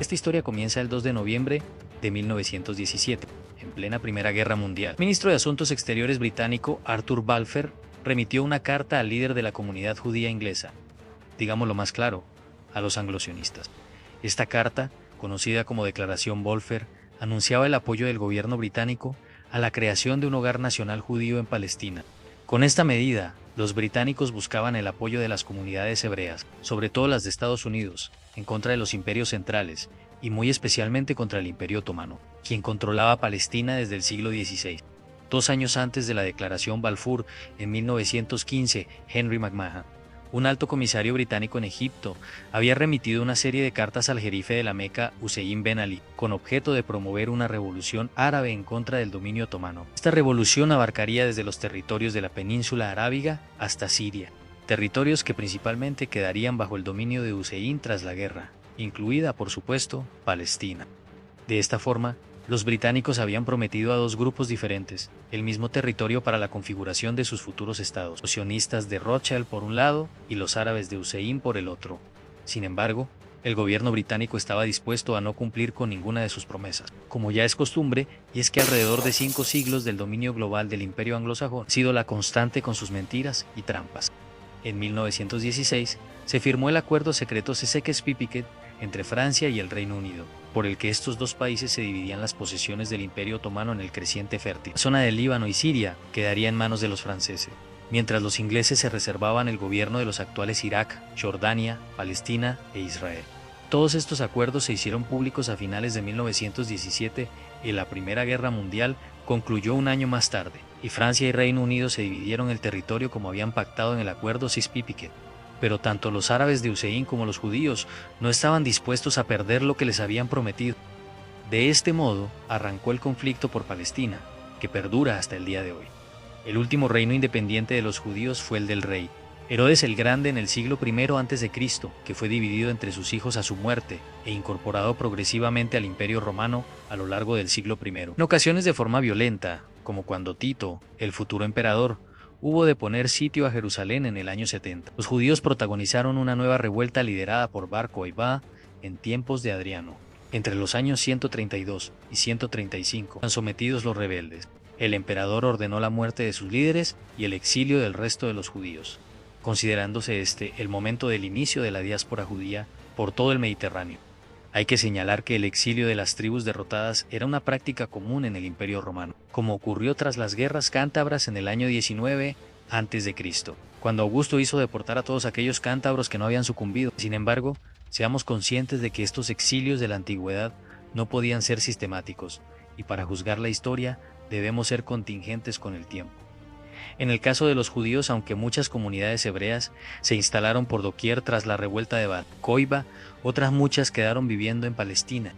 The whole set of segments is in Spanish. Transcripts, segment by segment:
Esta historia comienza el 2 de noviembre de 1917, en plena Primera Guerra Mundial. El ministro de Asuntos Exteriores británico Arthur Balfour remitió una carta al líder de la comunidad judía inglesa, digámoslo más claro, a los anglosionistas. Esta carta, conocida como Declaración Balfour, anunciaba el apoyo del gobierno británico a la creación de un hogar nacional judío en Palestina. Con esta medida, los británicos buscaban el apoyo de las comunidades hebreas, sobre todo las de Estados Unidos, en contra de los imperios centrales y muy especialmente contra el Imperio Otomano, quien controlaba Palestina desde el siglo XVI. 2 años antes de la Declaración Balfour, en 1915, Henry McMahon, un alto comisario británico en Egipto, había remitido una serie de cartas al jerife de la Meca, Hussein Ben Ali, con objeto de promover una revolución árabe en contra del dominio otomano. Esta revolución abarcaría desde los territorios de la península arábiga hasta Siria, territorios que principalmente quedarían bajo el dominio de Hussein tras la guerra, incluida, por supuesto, Palestina. De esta forma, los británicos habían prometido a dos grupos diferentes el mismo territorio para la configuración de sus futuros estados, los sionistas de Rothschild por un lado y los árabes de Hussein por el otro. Sin embargo, el gobierno británico estaba dispuesto a no cumplir con ninguna de sus promesas, como ya es costumbre, y es que alrededor de 5 siglos del dominio global del imperio anglosajón ha sido la constante con sus mentiras y trampas. En 1916 se firmó el acuerdo secreto Sykes-Picot entre Francia y el Reino Unido, por el que estos dos países se dividían las posesiones del Imperio Otomano en el creciente fértil. La zona del Líbano y Siria quedaría en manos de los franceses, mientras los ingleses se reservaban el gobierno de los actuales Irak, Jordania, Palestina e Israel. Todos estos acuerdos se hicieron públicos a finales de 1917 y la Primera Guerra Mundial concluyó un año más tarde, y Francia y Reino Unido se dividieron el territorio como habían pactado en el acuerdo Sykes-Picot. Pero tanto los árabes de Hussein como los judíos no estaban dispuestos a perder lo que les habían prometido. De este modo, arrancó el conflicto por Palestina, que perdura hasta el día de hoy. El último reino independiente de los judíos fue el del rey Herodes el Grande en el siglo I a.C., que fue dividido entre sus hijos a su muerte e incorporado progresivamente al Imperio Romano a lo largo del siglo I. En ocasiones de forma violenta, como cuando Tito, el futuro emperador, hubo de poner sitio a Jerusalén en el año 70. Los judíos protagonizaron una nueva revuelta liderada por Bar Kokhba en tiempos de Adriano. Entre los años 132 y 135 fueron sometidos los rebeldes. El emperador ordenó la muerte de sus líderes y el exilio del resto de los judíos, considerándose este el momento del inicio de la diáspora judía por todo el Mediterráneo. Hay que señalar que el exilio de las tribus derrotadas era una práctica común en el Imperio Romano, como ocurrió tras las guerras cántabras en el año 19 a.C., cuando Augusto hizo deportar a todos aquellos cántabros que no habían sucumbido. Sin embargo, seamos conscientes de que estos exilios de la antigüedad no podían ser sistemáticos, y para juzgar la historia debemos ser contingentes con el tiempo. En el caso de los judíos, aunque muchas comunidades hebreas se instalaron por doquier tras la revuelta de Bar Kokhba, otras muchas quedaron viviendo en Palestina,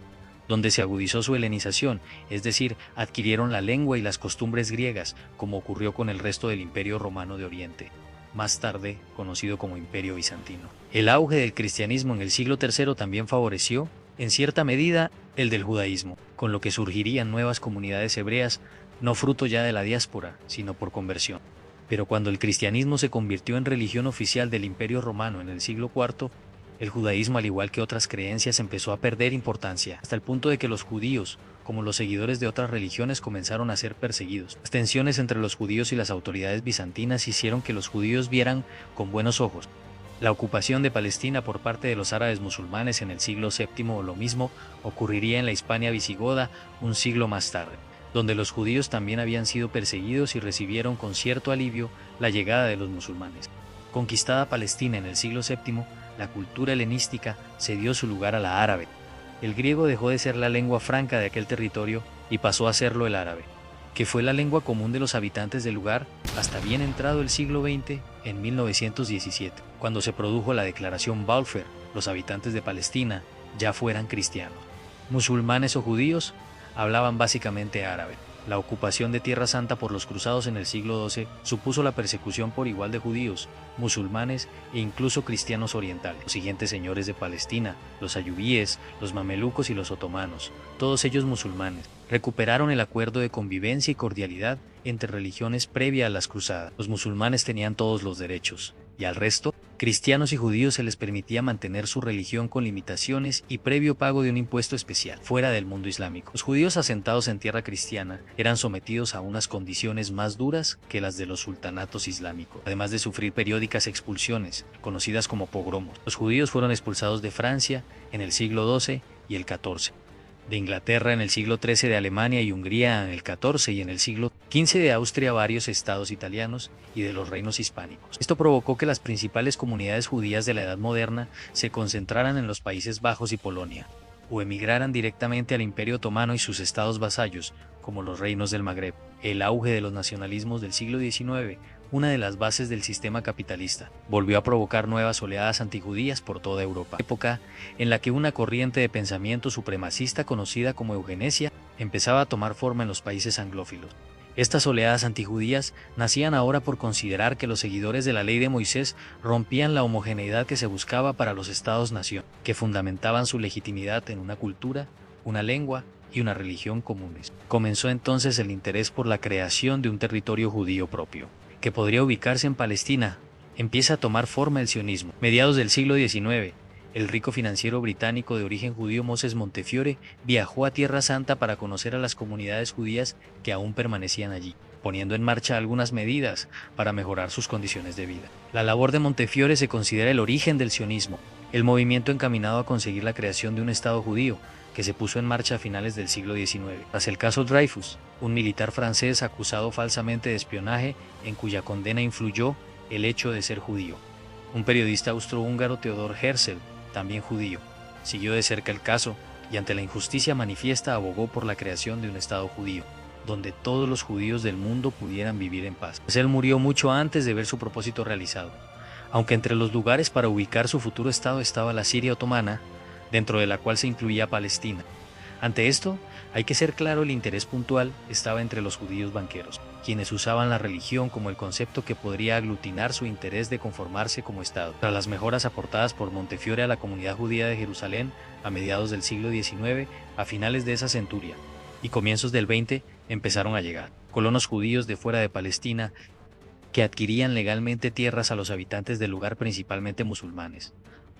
donde se agudizó su helenización, es decir, adquirieron la lengua y las costumbres griegas, como ocurrió con el resto del Imperio Romano de Oriente, más tarde conocido como Imperio Bizantino. El auge del cristianismo en el siglo III también favoreció, en cierta medida, el del judaísmo, con lo que surgirían nuevas comunidades hebreas, no fruto ya de la diáspora, sino por conversión. Pero cuando el cristianismo se convirtió en religión oficial del Imperio Romano en el siglo IV, el judaísmo, al igual que otras creencias, empezó a perder importancia, hasta el punto de que los judíos, como los seguidores de otras religiones, comenzaron a ser perseguidos. Las tensiones entre los judíos y las autoridades bizantinas hicieron que los judíos vieran con buenos ojos la ocupación de Palestina por parte de los árabes musulmanes en el siglo VII, o lo mismo ocurriría en la Hispania visigoda un siglo más tarde, donde los judíos también habían sido perseguidos y recibieron con cierto alivio la llegada de los musulmanes. Conquistada Palestina en el siglo VII, la cultura helenística cedió su lugar a la árabe. El griego dejó de ser la lengua franca de aquel territorio y pasó a serlo el árabe, que fue la lengua común de los habitantes del lugar hasta bien entrado el siglo XX, en 1917, cuando se produjo la Declaración Balfour. Los habitantes de Palestina ya fueran cristianos, musulmanes o judíos, hablaban básicamente árabe. La ocupación de Tierra Santa por los cruzados en el siglo XII supuso la persecución por igual de judíos, musulmanes e incluso cristianos orientales. Los siguientes señores de Palestina, los ayubíes, los mamelucos y los otomanos, todos ellos musulmanes, recuperaron el acuerdo de convivencia y cordialidad entre religiones previa a las cruzadas. Los musulmanes tenían todos los derechos, y al resto, cristianos y judíos, se les permitía mantener su religión con limitaciones y previo pago de un impuesto especial, fuera del mundo islámico. Los judíos asentados en tierra cristiana eran sometidos a unas condiciones más duras que las de los sultanatos islámicos, además de sufrir periódicas expulsiones, conocidas como pogromos. Los judíos fueron expulsados de Francia en el siglo XII y el XIV, de Inglaterra en el siglo XIII, de Alemania y Hungría en el XIV y en el siglo XV de Austria, varios estados italianos y de los reinos hispánicos. Esto provocó que las principales comunidades judías de la Edad Moderna se concentraran en los Países Bajos y Polonia, o emigraran directamente al Imperio Otomano y sus estados vasallos, como los reinos del Magreb. El auge de los nacionalismos del siglo XIX, una de las bases del sistema capitalista, volvió a provocar nuevas oleadas antijudías por toda Europa, época en la que una corriente de pensamiento supremacista conocida como eugenesia empezaba a tomar forma en los países anglófilos. Estas oleadas antijudías nacían ahora por considerar que los seguidores de la ley de Moisés rompían la homogeneidad que se buscaba para los estados-nación, que fundamentaban su legitimidad en una cultura, una lengua y una religión comunes. Comenzó entonces el interés por la creación de un territorio judío propio, que podría ubicarse en Palestina. Empieza a tomar forma el sionismo. Mediados del siglo XIX, el rico financiero británico de origen judío Moses Montefiore viajó a Tierra Santa para conocer a las comunidades judías que aún permanecían allí, poniendo en marcha algunas medidas para mejorar sus condiciones de vida. La labor de Montefiore se considera el origen del sionismo, el movimiento encaminado a conseguir la creación de un Estado judío, que se puso en marcha a finales del siglo XIX, tras el caso Dreyfus, un militar francés acusado falsamente de espionaje en cuya condena influyó el hecho de ser judío. Un periodista austrohúngaro, Theodor Herzl, también judío, siguió de cerca el caso y ante la injusticia manifiesta abogó por la creación de un Estado judío, donde todos los judíos del mundo pudieran vivir en paz. Pues él murió mucho antes de ver su propósito realizado, aunque entre los lugares para ubicar su futuro Estado estaba la Siria otomana, dentro de la cual se incluía Palestina. Ante esto, hay que ser claro, el interés puntual estaba entre los judíos banqueros, quienes usaban la religión como el concepto que podría aglutinar su interés de conformarse como Estado. Tras las mejoras aportadas por Montefiore a la comunidad judía de Jerusalén a mediados del siglo XIX, a finales de esa centuria y comienzos del XX, empezaron a llegar colonos judíos de fuera de Palestina que adquirían legalmente tierras a los habitantes del lugar, principalmente musulmanes,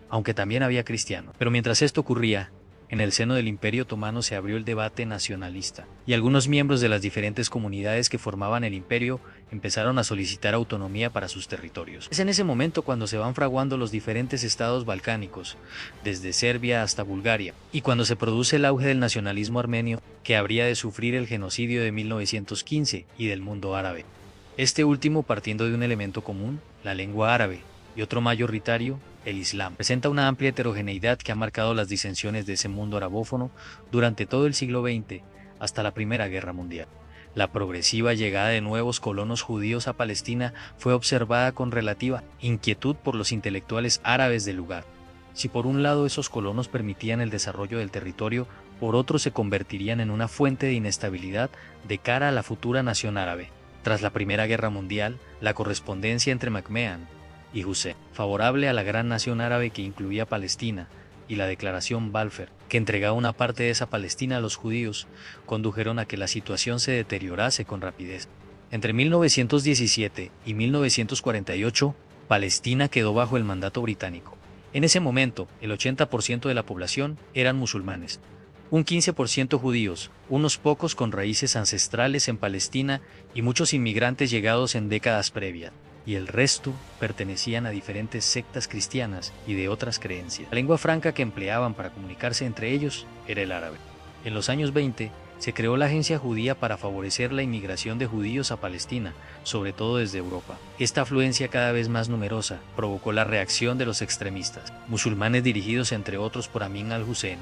aunque también había cristianos. Pero mientras esto ocurría, en el seno del Imperio Otomano se abrió el debate nacionalista, y algunos miembros de las diferentes comunidades que formaban el imperio empezaron a solicitar autonomía para sus territorios. Es en ese momento cuando se van fraguando los diferentes estados balcánicos, desde Serbia hasta Bulgaria, y cuando se produce el auge del nacionalismo armenio, que habría de sufrir el genocidio de 1915 y del mundo árabe. Este último partiendo de un elemento común, la lengua árabe, y otro mayoritario, el Islam. Presenta una amplia heterogeneidad que ha marcado las disensiones de ese mundo arabófono durante todo el siglo XX hasta la Primera Guerra Mundial. La progresiva llegada de nuevos colonos judíos a Palestina fue observada con relativa inquietud por los intelectuales árabes del lugar. Si por un lado esos colonos permitían el desarrollo del territorio, por otro se convertirían en una fuente de inestabilidad de cara a la futura nación árabe. Tras la Primera Guerra Mundial, la correspondencia entre McMahon y Hussein, favorable a la gran nación árabe que incluía Palestina, y la declaración Balfour, que entregaba una parte de esa Palestina a los judíos, condujeron a que la situación se deteriorase con rapidez. Entre 1917 y 1948, Palestina quedó bajo el mandato británico. En ese momento, el 80% de la población eran musulmanes, un 15% judíos, unos pocos con raíces ancestrales en Palestina y muchos inmigrantes llegados en décadas previas, y el resto pertenecían a diferentes sectas cristianas y de otras creencias. La lengua franca que empleaban para comunicarse entre ellos era el árabe. En los años 20 se creó la Agencia Judía para favorecer la inmigración de judíos a Palestina, sobre todo desde Europa. Esta afluencia cada vez más numerosa provocó la reacción de los extremistas, musulmanes dirigidos entre otros por Amin al-Husseini,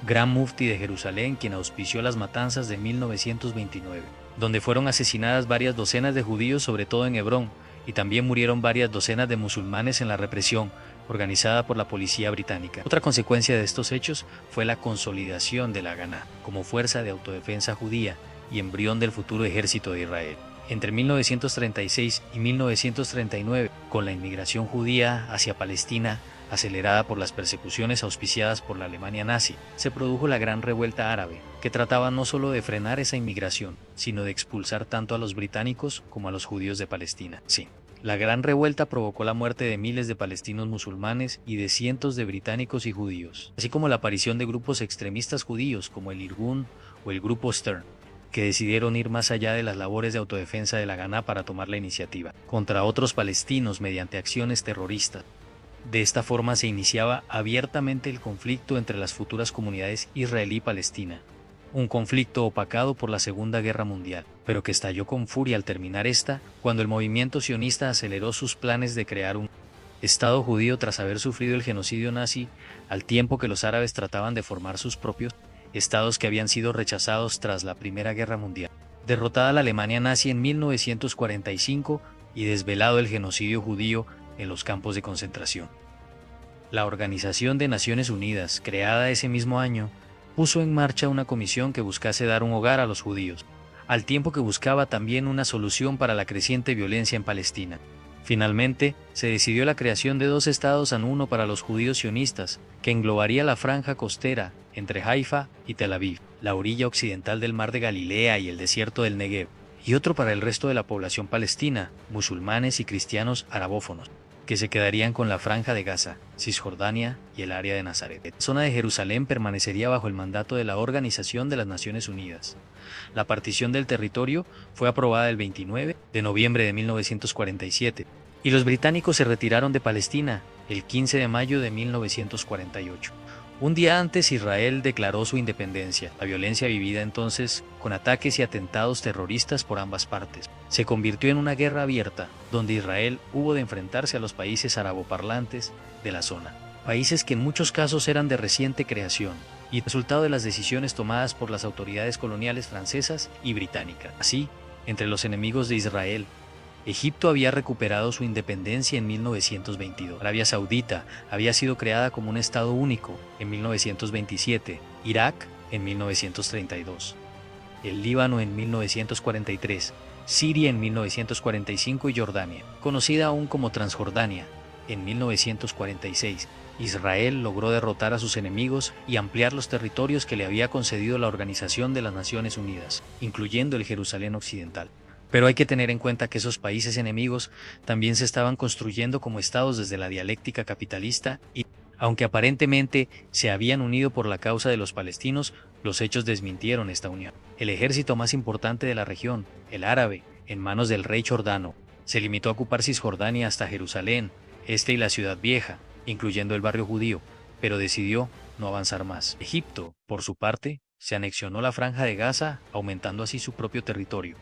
gran mufti de Jerusalén, quien auspició las matanzas de 1929, donde fueron asesinadas varias docenas de judíos, sobre todo en Hebrón, y también murieron varias docenas de musulmanes en la represión organizada por la policía británica. Otra consecuencia de estos hechos fue la consolidación de la Haganah como fuerza de autodefensa judía y embrión del futuro ejército de Israel. Entre 1936 y 1939, con la inmigración judía hacia Palestina acelerada por las persecuciones auspiciadas por la Alemania nazi, se produjo la Gran Revuelta Árabe, que trataba no solo de frenar esa inmigración, sino de expulsar tanto a los británicos como a los judíos de Palestina. Sí, La gran revuelta provocó la muerte de miles de palestinos musulmanes y de cientos de británicos y judíos, así como la aparición de grupos extremistas judíos como el Irgun o el Grupo Stern, que decidieron ir más allá de las labores de autodefensa de la Ganá para tomar la iniciativa contra otros palestinos mediante acciones terroristas. De esta forma se iniciaba abiertamente el conflicto entre las futuras comunidades israelí y palestina, un conflicto opacado por la Segunda Guerra Mundial, pero que estalló con furia al terminar esta, cuando el movimiento sionista aceleró sus planes de crear un Estado judío tras haber sufrido el genocidio nazi, al tiempo que los árabes trataban de formar sus propios estados que habían sido rechazados tras la Primera Guerra Mundial. Derrotada la Alemania nazi en 1945 y desvelado el genocidio judío en los campos de concentración. La Organización de Naciones Unidas, creada ese mismo año, puso en marcha una comisión que buscase dar un hogar a los judíos, al tiempo que buscaba también una solución para la creciente violencia en Palestina. Finalmente, se decidió la creación de 2 estados en uno para los judíos sionistas, que englobaría la franja costera entre Haifa y Tel Aviv, la orilla occidental del mar de Galilea y el desierto del Negev, y otro para el resto de la población palestina, musulmanes y cristianos arabófonos, que se quedarían con la franja de Gaza, Cisjordania y el área de Nazaret. La zona de Jerusalén permanecería bajo el mandato de la Organización de las Naciones Unidas. La partición del territorio fue aprobada el 29 de noviembre de 1947, y los británicos se retiraron de Palestina el 15 de mayo de 1948. Un día antes, Israel declaró su independencia. La violencia vivida entonces, con ataques y atentados terroristas por ambas partes, se convirtió en una guerra abierta, donde Israel hubo de enfrentarse a los países araboparlantes de la zona, países que en muchos casos eran de reciente creación y resultado de las decisiones tomadas por las autoridades coloniales francesas y británicas. Así, entre los enemigos de Israel, Egipto había recuperado su independencia en 1922. Arabia Saudita había sido creada como un estado único en 1927, Irak en 1932, el Líbano en 1943, Siria en 1945 y Jordania, conocida aún como Transjordania, en 1946. Israel logró derrotar a sus enemigos y ampliar los territorios que le había concedido la Organización de las Naciones Unidas, incluyendo el Jerusalén Occidental. Pero hay que tener en cuenta que esos países enemigos también se estaban construyendo como estados desde la dialéctica capitalista y, aunque aparentemente se habían unido por la causa de los palestinos, los hechos desmintieron esta unión. El ejército más importante de la región, el árabe, en manos del rey Jordano, se limitó a ocupar Cisjordania hasta Jerusalén, y la Ciudad Vieja, incluyendo el barrio judío, pero decidió no avanzar más. Egipto, por su parte, se anexionó la franja de Gaza, aumentando así su propio territorio.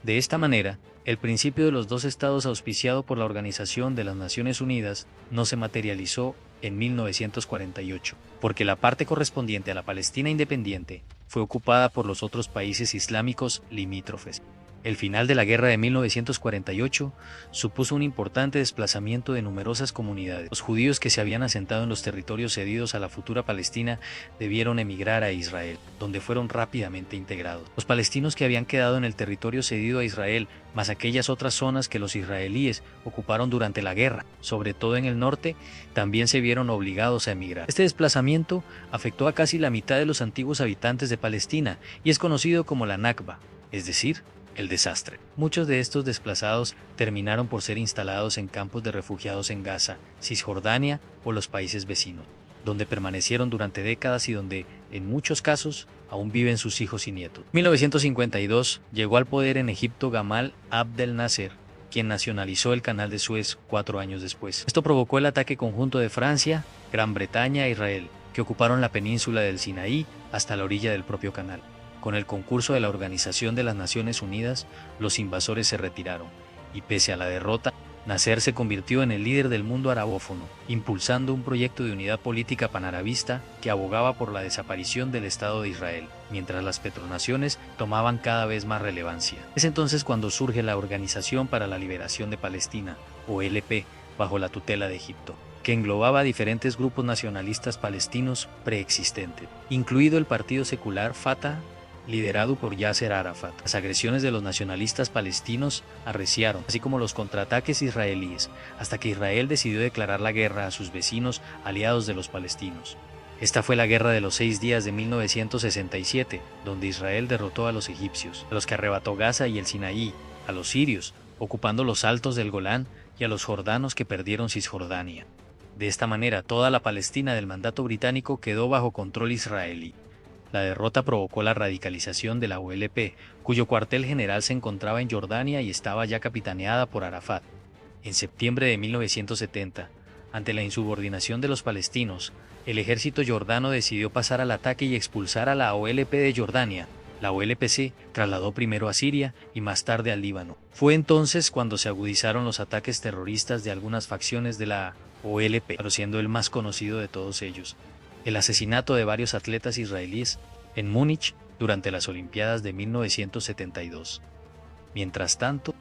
De esta manera, el principio de los 2 estados auspiciado por la Organización de las Naciones Unidas no se materializó en 1948, porque la parte correspondiente a la Palestina independiente fue ocupada por los otros países islámicos limítrofes. El final de la guerra de 1948 supuso un importante desplazamiento de numerosas comunidades. Los judíos que se habían asentado en los territorios cedidos a la futura Palestina debieron emigrar a Israel, donde fueron rápidamente integrados. Los palestinos que habían quedado en el territorio cedido a Israel, más aquellas otras zonas que los israelíes ocuparon durante la guerra, sobre todo en el norte, también se vieron obligados a emigrar. Este desplazamiento afectó a casi la mitad de los antiguos habitantes de Palestina y es conocido como la Nakba, es decir, el desastre. Muchos de estos desplazados terminaron por ser instalados en campos de refugiados en Gaza, Cisjordania o los países vecinos, donde permanecieron durante décadas y donde, en muchos casos, aún viven sus hijos y nietos. En 1952 llegó al poder en Egipto Gamal Abdel Nasser, quien nacionalizó el Canal de Suez 4 años después. Esto provocó el ataque conjunto de Francia, Gran Bretaña e Israel, que ocuparon la península del Sinaí hasta la orilla del propio canal. Con el concurso de la Organización de las Naciones Unidas, los invasores se retiraron, y pese a la derrota, Nasser se convirtió en el líder del mundo arabófono, impulsando un proyecto de unidad política panarabista que abogaba por la desaparición del Estado de Israel, mientras las petronaciones tomaban cada vez más relevancia. Es entonces cuando surge la Organización para la Liberación de Palestina, OLP, bajo la tutela de Egipto, que englobaba a diferentes grupos nacionalistas palestinos preexistentes, incluido el partido secular Fatah, liderado por Yasser Arafat. Las agresiones de los nacionalistas palestinos arreciaron, así como los contraataques israelíes, hasta que Israel decidió declarar la guerra a sus vecinos aliados de los palestinos. Esta fue la Guerra de los 6 días de 1967, donde Israel derrotó a los egipcios, a los que arrebató Gaza y el Sinaí, a los sirios, ocupando los altos del Golán y a los jordanos que perdieron Cisjordania. De esta manera, toda la Palestina del mandato británico quedó bajo control israelí. La derrota provocó la radicalización de la OLP, cuyo cuartel general se encontraba en Jordania y estaba ya capitaneada por Arafat. En septiembre de 1970, ante la insubordinación de los palestinos, el ejército jordano decidió pasar al ataque y expulsar a la OLP de Jordania. La OLP se trasladó primero a Siria y más tarde al Líbano. Fue entonces cuando se agudizaron los ataques terroristas de algunas facciones de la OLP, pero siendo el más conocido de todos ellos el asesinato de varios atletas israelíes en Múnich durante las Olimpiadas de 1972. Mientras tanto,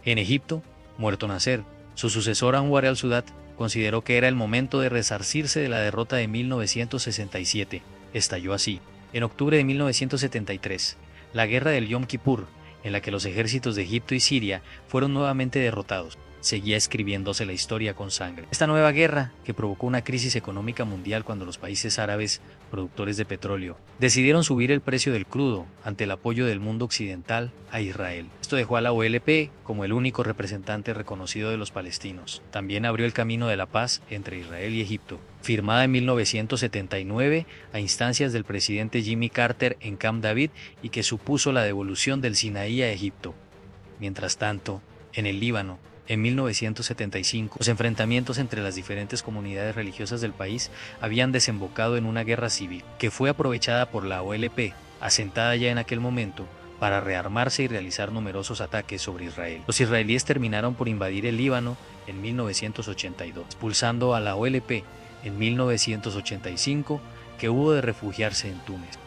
en Egipto, muerto Nasser, su sucesor Anwar al-Sadat consideró que era el momento de resarcirse de la derrota de 1967. Estalló así, en octubre de 1973, la guerra del Yom Kippur, en la que los ejércitos de Egipto y Siria fueron nuevamente derrotados. Seguía escribiéndose la historia con sangre. Esta nueva guerra, que provocó una crisis económica mundial cuando los países árabes, productores de petróleo, decidieron subir el precio del crudo ante el apoyo del mundo occidental a Israel. Esto dejó a la OLP como el único representante reconocido de los palestinos. También abrió el camino de la paz entre Israel y Egipto, firmada en 1979 a instancias del presidente Jimmy Carter en Camp David y que supuso la devolución del Sinaí a Egipto. Mientras tanto, en el Líbano, en 1975, los enfrentamientos entre las diferentes comunidades religiosas del país habían desembocado en una guerra civil, que fue aprovechada por la OLP, asentada ya en aquel momento, para rearmarse y realizar numerosos ataques sobre Israel. Los israelíes terminaron por invadir el Líbano en 1982, expulsando a la OLP en 1985, que hubo de refugiarse en Túnez.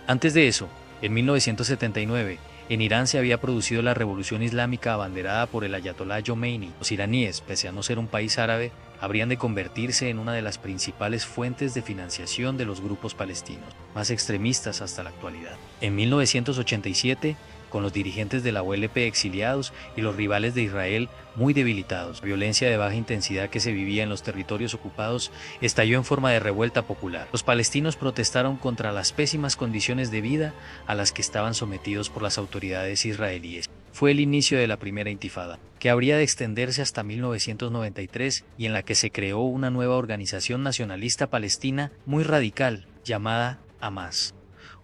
Antes de eso, en 1979, en Irán se había producido la revolución islámica abanderada por el ayatolá Jomeini. Los iraníes, pese a no ser un país árabe, habrían de convertirse en una de las principales fuentes de financiación de los grupos palestinos, más extremistas hasta la actualidad. En 1987, con los dirigentes de la OLP exiliados y los rivales de Israel muy debilitados, la violencia de baja intensidad que se vivía en los territorios ocupados estalló en forma de revuelta popular. Los palestinos protestaron contra las pésimas condiciones de vida a las que estaban sometidos por las autoridades israelíes. Fue el inicio de la primera intifada, que habría de extenderse hasta 1993 y en la que se creó una nueva organización nacionalista palestina muy radical llamada Hamas,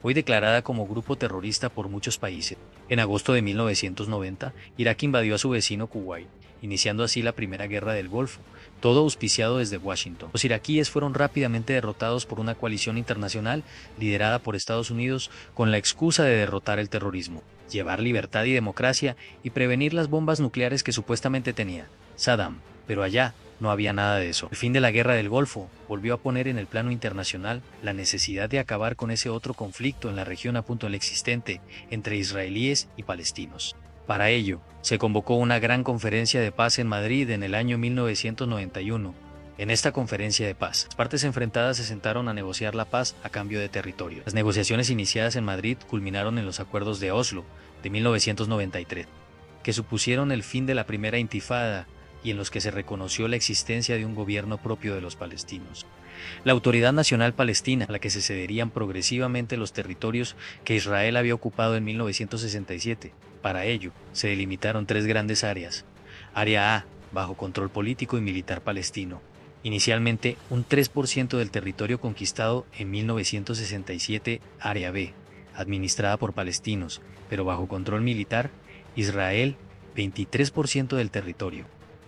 hoy declarada como grupo terrorista por muchos países. En agosto de 1990, Irak invadió a su vecino Kuwait, iniciando así la Primera Guerra del Golfo, todo auspiciado desde Washington. Los iraquíes fueron rápidamente derrotados por una coalición internacional liderada por Estados Unidos con la excusa de derrotar el terrorismo, llevar libertad y democracia y prevenir las bombas nucleares que supuestamente tenía Saddam. Pero allá no había nada de eso. El fin de la Guerra del Golfo volvió a poner en el plano internacional la necesidad de acabar con ese otro conflicto en la región a punto del existente entre israelíes y palestinos. Para ello, se convocó una gran conferencia de paz en Madrid en el año 1991. En esta conferencia de paz, las partes enfrentadas se sentaron a negociar la paz a cambio de territorio. Las negociaciones iniciadas en Madrid culminaron en los acuerdos de Oslo de 1993, que supusieron el fin de la primera intifada y en los que se reconoció la existencia de un gobierno propio de los palestinos. La Autoridad Nacional Palestina, a la que se cederían progresivamente los territorios que Israel había ocupado en 1967. Para ello, se delimitaron tres grandes áreas. Área A, bajo control político y militar palestino. Inicialmente, un 3% del territorio conquistado en 1967, Área B, administrada por palestinos, pero bajo control militar, Israel, 23% del territorio.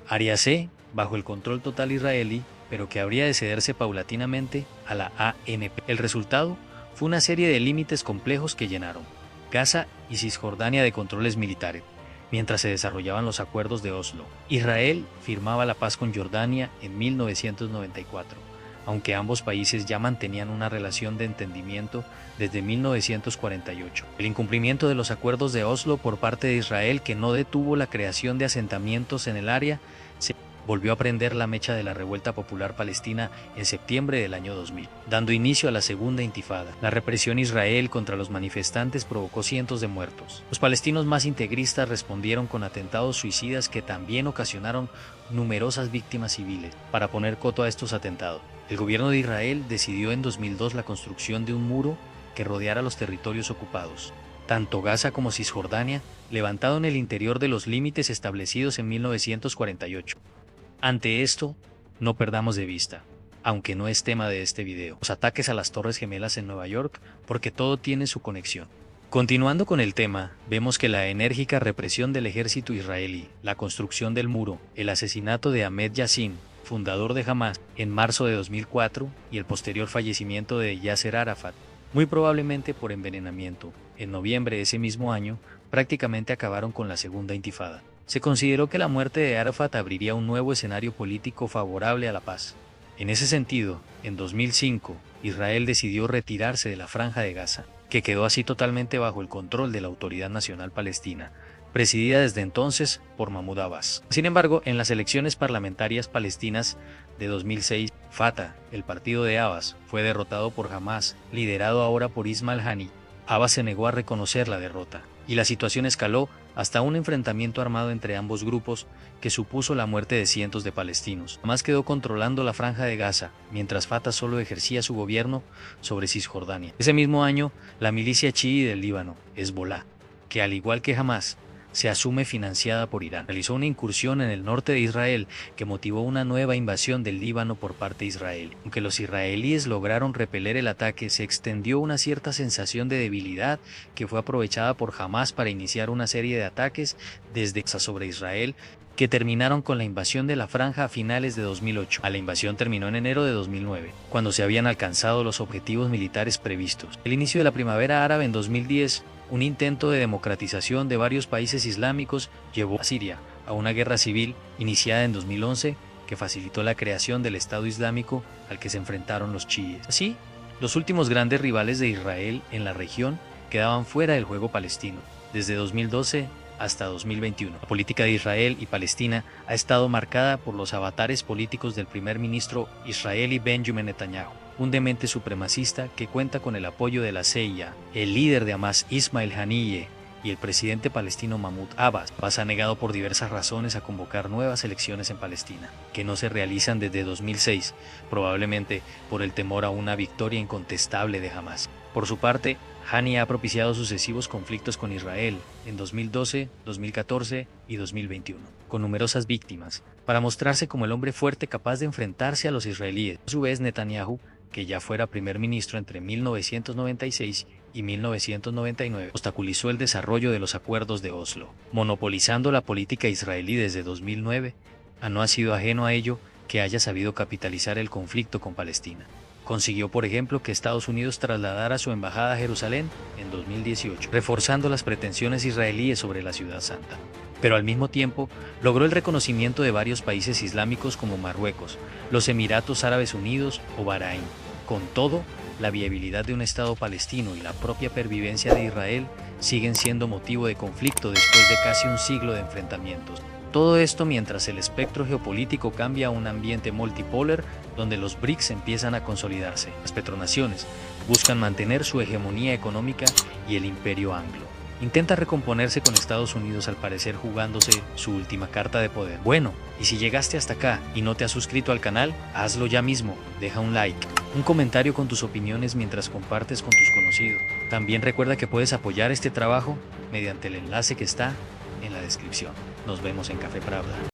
Área C, bajo el control total israelí, pero que habría de cederse paulatinamente a la ANP. El resultado fue una serie de límites complejos que llenaron Gaza y Cisjordania de controles militares, mientras se desarrollaban los acuerdos de Oslo. Israel firmaba la paz con Jordania en 1994, aunque ambos países ya mantenían una relación de entendimiento desde 1948. El incumplimiento de los acuerdos de Oslo por parte de Israel, que no detuvo la creación de asentamientos en el área, se volvió a prender la mecha de la revuelta popular palestina en septiembre del año 2000, dando inicio a la segunda intifada. La represión israelí contra los manifestantes provocó cientos de muertos. Los palestinos más integristas respondieron con atentados suicidas que también ocasionaron numerosas víctimas civiles. Para poner coto a estos atentados, el gobierno de Israel decidió en 2002 la construcción de un muro que rodeara los territorios ocupados. tanto Gaza como Cisjordania, levantado en el interior de los límites establecidos en 1948. Ante esto, no perdamos de vista, aunque no es tema de este video, los ataques a las Torres Gemelas en Nueva York, porque todo tiene su conexión. Continuando con el tema, vemos que la enérgica represión del ejército israelí, la construcción del muro, el asesinato de Ahmed Yassin, fundador de Hamás, en marzo de 2004 y el posterior fallecimiento de Yasser Arafat, muy probablemente por envenenamiento, en noviembre de ese mismo año, prácticamente acabaron con la Segunda Intifada. Se consideró que la muerte de Arafat abriría un nuevo escenario político favorable a la paz. En ese sentido, en 2005, Israel decidió retirarse de la Franja de Gaza, que quedó así totalmente bajo el control de la Autoridad Nacional Palestina, presidida desde entonces por Mahmoud Abbas. Sin embargo, en las elecciones parlamentarias palestinas de 2006, Fatah, el partido de Abbas, fue derrotado por Hamás, liderado ahora por Ismail Haniyeh. Abbas se negó a reconocer la derrota, y la situación escaló hasta un enfrentamiento armado entre ambos grupos que supuso la muerte de cientos de palestinos. Hamás quedó controlando la Franja de Gaza, mientras Fatah solo ejercía su gobierno sobre Cisjordania. Ese mismo año, la milicia chií del Líbano, Hezbolá, que al igual que Hamás, se asume financiada por Irán, realizó una incursión en el norte de Israel que motivó una nueva invasión del Líbano por parte de Israel. Aunque los israelíes lograron repeler el ataque, se extendió una cierta sensación de debilidad que fue aprovechada por Hamás para iniciar una serie de ataques desde Gaza sobre Israel, que terminaron con la invasión de la franja a finales de 2008. La invasión terminó en enero de 2009, cuando se habían alcanzado los objetivos militares previstos. El inicio de la primavera árabe en 2010, un intento de democratización de varios países islámicos, llevó a Siria a una guerra civil iniciada en 2011 que facilitó la creación del Estado Islámico al que se enfrentaron los chiíes. Así, los últimos grandes rivales de Israel en la región quedaban fuera del juego palestino. Desde 2012 hasta 2021. La política de Israel y Palestina ha estado marcada por los avatares políticos del primer ministro israelí Benjamin Netanyahu, un demente supremacista que cuenta con el apoyo de la CIA, el líder de Hamás Ismail Haniyeh y el presidente palestino Mahmoud Abbas. Abbas ha negado por diversas razones a convocar nuevas elecciones en Palestina, que no se realizan desde 2006, probablemente por el temor a una victoria incontestable de Hamás. Por su parte, Haniyeh ha propiciado sucesivos conflictos con Israel en 2012, 2014 y 2021, con numerosas víctimas, para mostrarse como el hombre fuerte capaz de enfrentarse a los israelíes. A su vez, Netanyahu, que ya fuera primer ministro entre 1996 y 1999, obstaculizó el desarrollo de los acuerdos de Oslo, monopolizando la política israelí desde 2009. No ha sido ajeno a ello que haya sabido capitalizar el conflicto con Palestina. Consiguió, por ejemplo, que Estados Unidos trasladara su embajada a Jerusalén en 2018, reforzando las pretensiones israelíes sobre la ciudad santa. Pero al mismo tiempo, logró el reconocimiento de varios países islámicos como Marruecos, los Emiratos Árabes Unidos o Bahrein. Con todo, la viabilidad de un Estado palestino y la propia pervivencia de Israel siguen siendo motivo de conflicto después de casi un siglo de enfrentamientos. Todo esto mientras el espectro geopolítico cambia a un ambiente multipolar donde los BRICS empiezan a consolidarse. Las petronaciones buscan mantener su hegemonía económica y el imperio anglo intenta recomponerse con Estados Unidos, al parecer jugándose su última carta de poder. Bueno, y si llegaste hasta acá y no te has suscrito al canal, hazlo ya mismo, deja un like, un comentario con tus opiniones mientras compartes con tus conocidos. También recuerda que puedes apoyar este trabajo mediante el enlace que está en la descripción. Nos vemos en Café para Hablar.